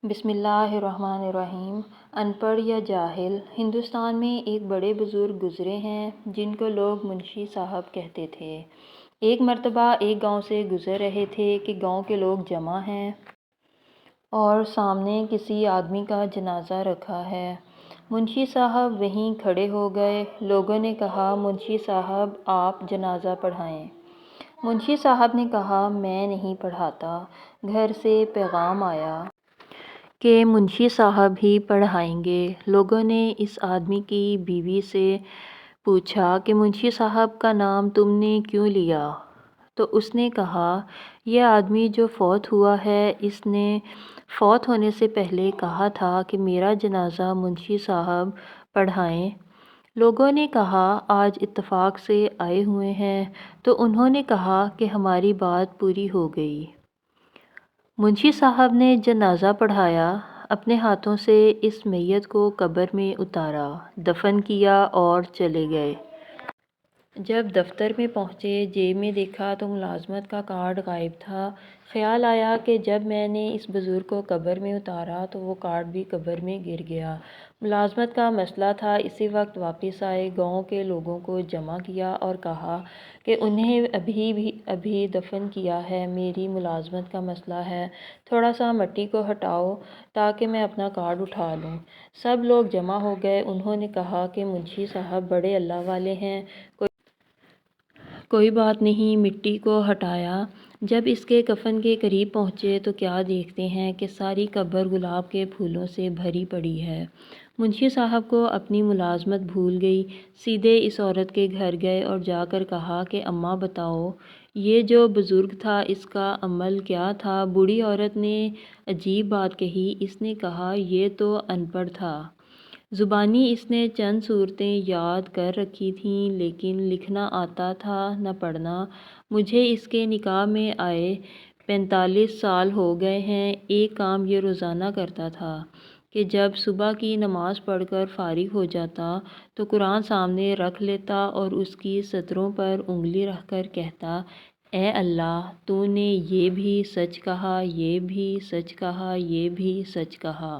بسم اللہ الرحمن الرحیم۔ ان پڑھ یا جاہل، ہندوستان میں ایک بڑے بزرگ گزرے ہیں جن کو لوگ منشی صاحب کہتے تھے۔ ایک مرتبہ ایک گاؤں سے گزر رہے تھے کہ گاؤں کے لوگ جمع ہیں اور سامنے کسی آدمی کا جنازہ رکھا ہے۔ منشی صاحب وہیں کھڑے ہو گئے۔ لوگوں نے کہا، منشی صاحب آپ جنازہ پڑھائیں۔ منشی صاحب نے کہا، میں نہیں پڑھاتا، گھر سے پیغام آیا کہ منشی صاحب ہی پڑھائیں گے۔ لوگوں نے اس آدمی کی بیوی سے پوچھا کہ منشی صاحب کا نام تم نے کیوں لیا؟ تو اس نے کہا، یہ آدمی جو فوت ہوا ہے، اس نے فوت ہونے سے پہلے کہا تھا کہ میرا جنازہ منشی صاحب پڑھائیں۔ لوگوں نے کہا، آج اتفاق سے آئے ہوئے ہیں، تو انہوں نے کہا کہ ہماری بات پوری ہو گئی۔ منشی صاحب نے جنازہ پڑھایا، اپنے ہاتھوں سے اس میت کو قبر میں اتارا، دفن کیا اور چلے گئے۔ جب دفتر میں پہنچے، جیب میں دیکھا تو ملازمت کا کارڈ غائب تھا۔ خیال آیا کہ جب میں نے اس بزرگ کو قبر میں اتارا تو وہ کارڈ بھی قبر میں گر گیا۔ ملازمت کا مسئلہ تھا۔ اسی وقت واپس آئے، گاؤں کے لوگوں کو جمع کیا اور کہا کہ انہیں ابھی دفن کیا ہے، میری ملازمت کا مسئلہ ہے، تھوڑا سا مٹی کو ہٹاؤ تاکہ میں اپنا کارڈ اٹھا لوں۔ سب لوگ جمع ہو گئے۔ انہوں نے کہا کہ منشی صاحب بڑے اللہ والے ہیں، کوئی بات نہیں۔ مٹی کو ہٹایا۔ جب اس کے کفن کے قریب پہنچے تو کیا دیکھتے ہیں کہ ساری قبر گلاب کے پھولوں سے بھری پڑی ہے۔ منشی صاحب کو اپنی ملازمت بھول گئی۔ سیدھے اس عورت کے گھر گئے اور جا کر کہا کہ اماں بتاؤ، یہ جو بزرگ تھا اس کا عمل کیا تھا؟ بوڑھی عورت نے عجیب بات کہی۔ اس نے کہا، یہ تو ان پڑھ تھا، زبانی اس نے چند صورتیں یاد کر رکھی تھیں لیکن لکھنا آتا تھا نہ پڑھنا۔ مجھے اس کے نکاح میں آئے 45 سال ہو گئے ہیں۔ ایک کام یہ روزانہ کرتا تھا کہ جب صبح کی نماز پڑھ کر فارغ ہو جاتا تو قرآن سامنے رکھ لیتا اور اس کی سطروں پر انگلی رکھ کر کہتا، اے اللہ، تو نے یہ بھی سچ کہا، یہ بھی سچ کہا، یہ بھی سچ کہا۔